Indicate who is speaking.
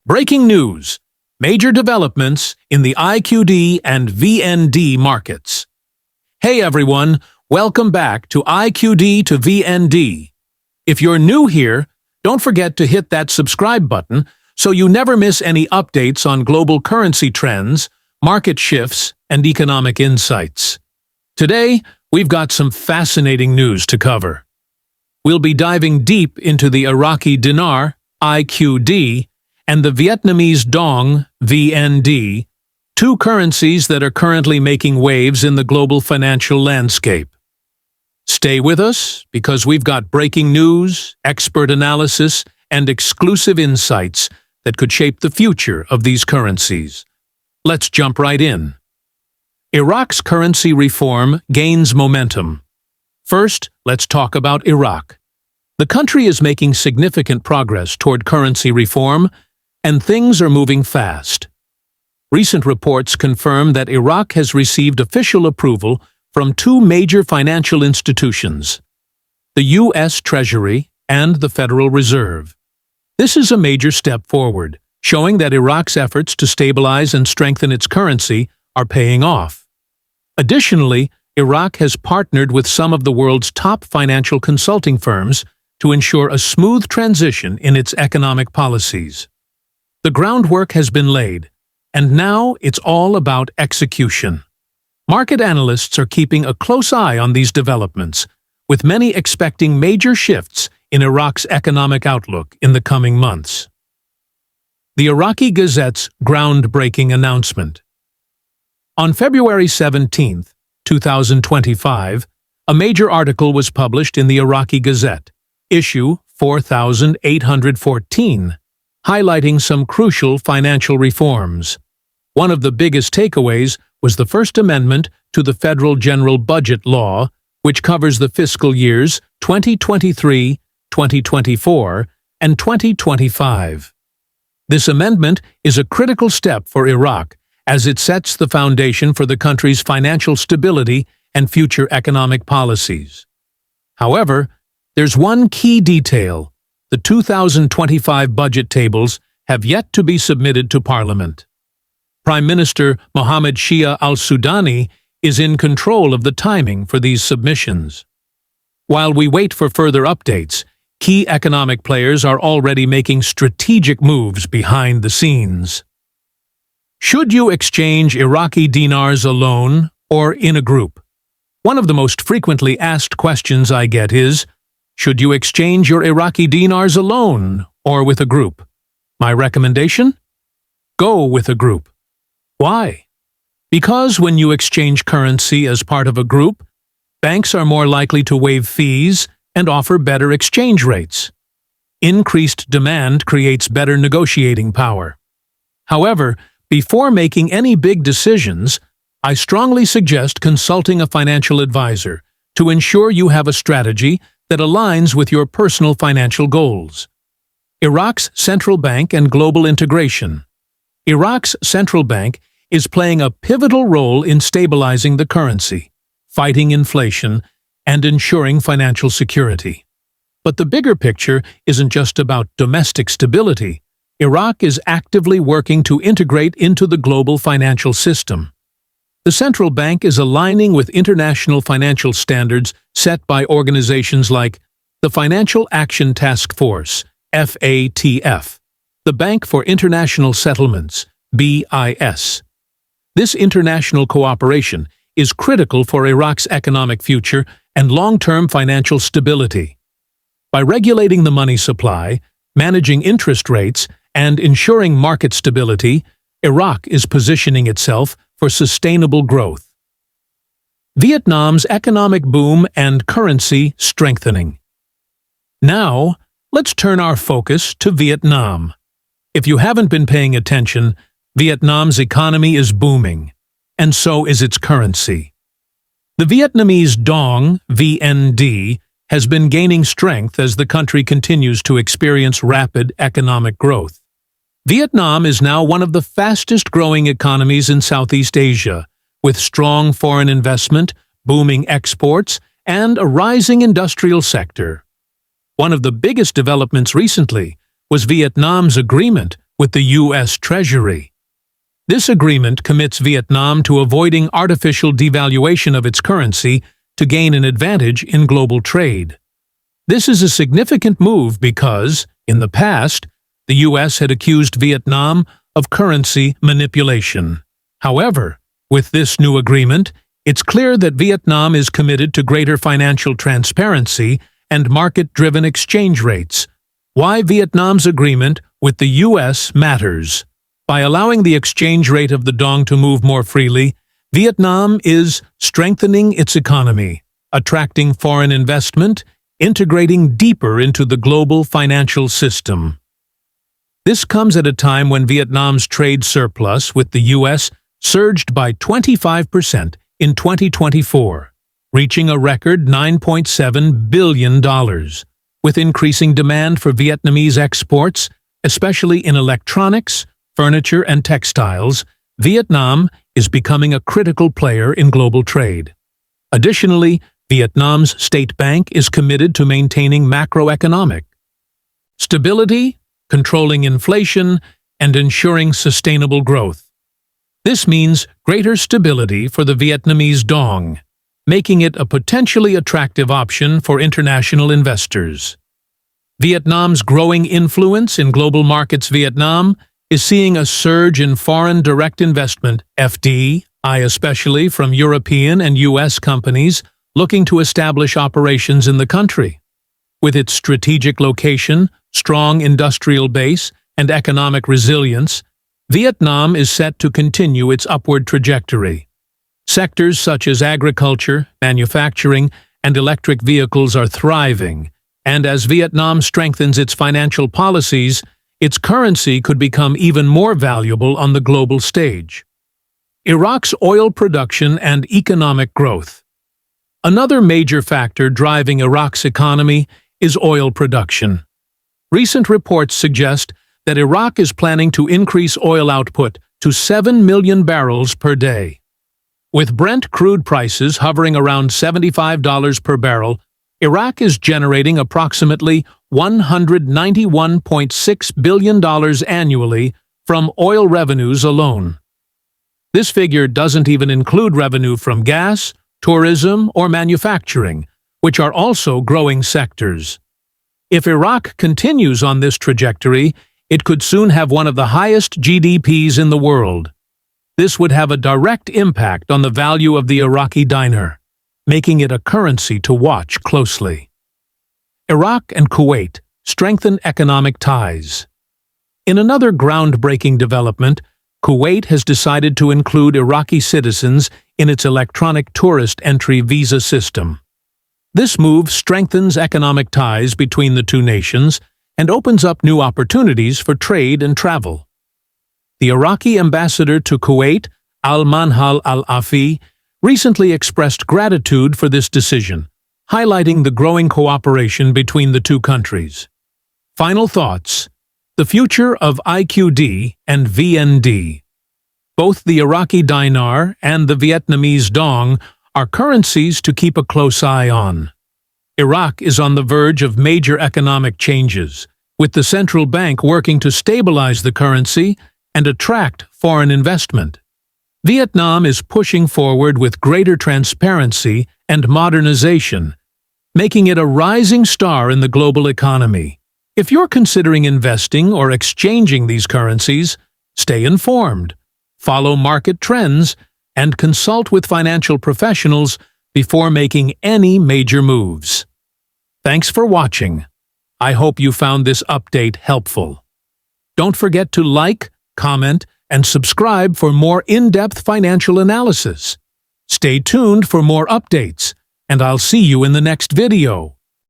Speaker 1: Breaking news: major developments in the IQD and VND markets. Hey everyone, welcome back to IQD to VND. If you're new here, don't forget to hit that subscribe button so you never miss any updates on global currency trends, market shifts, and economic insights. Today, we've got some fascinating news to cover. We'll be diving deep into the Iraqi Dinar, IQD, and the Vietnamese Dong, VND, two currencies that are currently making waves in the global financial landscape. Stay with us, because we've got breaking news, expert analysis, and exclusive insights that could shape the future of these currencies. Let's jump right in. Iraq's currency reform gains momentum. First, let's talk about Iraq. The country is making significant progress toward currency reform, and things are moving fast. Recent reports confirm that Iraq has received official approval from two major financial institutions, the U.S. Treasury and the Federal Reserve. This is a major step forward, showing that Iraq's efforts to stabilize and strengthen its currency are paying off. Additionally, Iraq has partnered with some of the world's top financial consulting firms to ensure a smooth transition in its economic policies. The groundwork has been laid, and now it's all about execution. Market analysts are keeping a close eye on these developments, with many expecting major shifts in Iraq's economic outlook in the coming months. The Iraqi Gazette's groundbreaking announcement. On February 17, 2025, a major article was published in the Iraqi Gazette, issue 4814, highlighting some crucial financial reforms. One of the biggest takeaways was the First Amendment to the Federal General Budget Law, which covers the fiscal years 2023, 2024, and 2025. This amendment is a critical step for Iraq, as it sets the foundation for the country's financial stability and future economic policies. However, there's one key detail: the 2025 budget tables have yet to be submitted to Parliament. Prime Minister Mohammed Shia al-Sudani is in control of the timing for these submissions. While we wait for further updates, key economic players are already making strategic moves behind the scenes. Should you exchange Iraqi dinars alone or in a group? One of the most frequently asked questions I get is, should you exchange your Iraqi dinars alone or with a group? My recommendation? Go with a group. Why? Because when you exchange currency as part of a group, banks are more likely to waive fees and offer better exchange rates. Increased demand creates better negotiating power. However, before making any big decisions, I strongly suggest consulting a financial advisor to ensure you have a strategy that aligns with your personal financial goals. Iraq's central bank and global integration. Iraq's central bank is playing a pivotal role in stabilizing the currency, fighting inflation, and ensuring financial security. But the bigger picture isn't just about domestic stability. Iraq is actively working to integrate into the global financial system. The central bank is aligning with international financial standards set by organizations like the Financial Action Task Force, FATF, the Bank for International Settlements, BIS. This international cooperation is critical for Iraq's economic future and long-term financial stability. By regulating the money supply, managing interest rates, and ensuring market stability, Iraq is positioning itself for sustainable growth. Vietnam's economic boom and currency strengthening. Now, let's turn our focus to Vietnam. If you haven't been paying attention, Vietnam's economy is booming, and so is its currency. The Vietnamese Dong, VND, has been gaining strength as the country continues to experience rapid economic growth. Vietnam is now one of the fastest-growing economies in Southeast Asia, with strong foreign investment, booming exports, and a rising industrial sector. One of the biggest developments recently was Vietnam's agreement with the U.S. Treasury. This agreement commits Vietnam to avoiding artificial devaluation of its currency to gain an advantage in global trade. This is a significant move because, in the past, the U.S. had accused Vietnam of currency manipulation. However, with this new agreement, it's clear that Vietnam is committed to greater financial transparency and market-driven exchange rates. Why Vietnam's agreement with the U.S. matters. By allowing the exchange rate of the dong to move more freely, Vietnam is strengthening its economy, attracting foreign investment, integrating deeper into the global financial system. This comes at a time when Vietnam's trade surplus with the U.S. surged by 25% in 2024, reaching a record $9.7 billion. With increasing demand for Vietnamese exports, especially in electronics, furniture, and textiles, Vietnam is becoming a critical player in global trade. Additionally, Vietnam's state bank is committed to maintaining macroeconomic stability, controlling inflation, and ensuring sustainable growth. This means greater stability for the Vietnamese dong, making it a potentially attractive option for international investors. Vietnam's growing influence in global markets. Vietnam is seeing a surge in foreign direct investment, FDI, especially from European and U.S. companies looking to establish operations in the country. With its strategic location, strong industrial base, and economic resilience, Vietnam is set to continue its upward trajectory. Sectors such as agriculture, manufacturing, and electric vehicles are thriving, and as Vietnam strengthens its financial policies, its currency could become even more valuable on the global stage. Iraq's oil production and economic growth. Another major factor driving Iraq's economy is oil production. Recent reports suggest that Iraq is planning to increase oil output to 7 million barrels per day. With Brent crude prices hovering around $75 per barrel, Iraq is generating approximately $191.6 billion annually from oil revenues alone. This figure doesn't even include revenue from gas, tourism, or manufacturing, which are also growing sectors. If Iraq continues on this trajectory, it could soon have one of the highest GDPs in the world. This would have a direct impact on the value of the Iraqi dinar, making it a currency to watch closely. Iraq and Kuwait strengthen economic ties. In another groundbreaking development, Kuwait has decided to include Iraqi citizens in its electronic tourist entry visa system. This move strengthens economic ties between the two nations and opens up new opportunities for trade and travel. The Iraqi ambassador to Kuwait, Al-Manhal Al-Afi, recently expressed gratitude for this decision, highlighting the growing cooperation between the two countries. Final thoughts. The future of IQD and VND. Both the Iraqi dinar and the Vietnamese dong are currencies to keep a close eye on. Iraq is on the verge of major economic changes, with the central bank working to stabilize the currency and attract foreign investment. Vietnam is pushing forward with greater transparency and modernization, making it a rising star in the global economy. If you're considering investing or exchanging these currencies, stay informed, follow market trends, and consult with financial professionals before making any major moves. Thanks for watching. I hope you found this update helpful. Don't forget to like, comment, and subscribe for more in-depth financial analysis. Stay tuned for more updates, and I'll see you in the next video.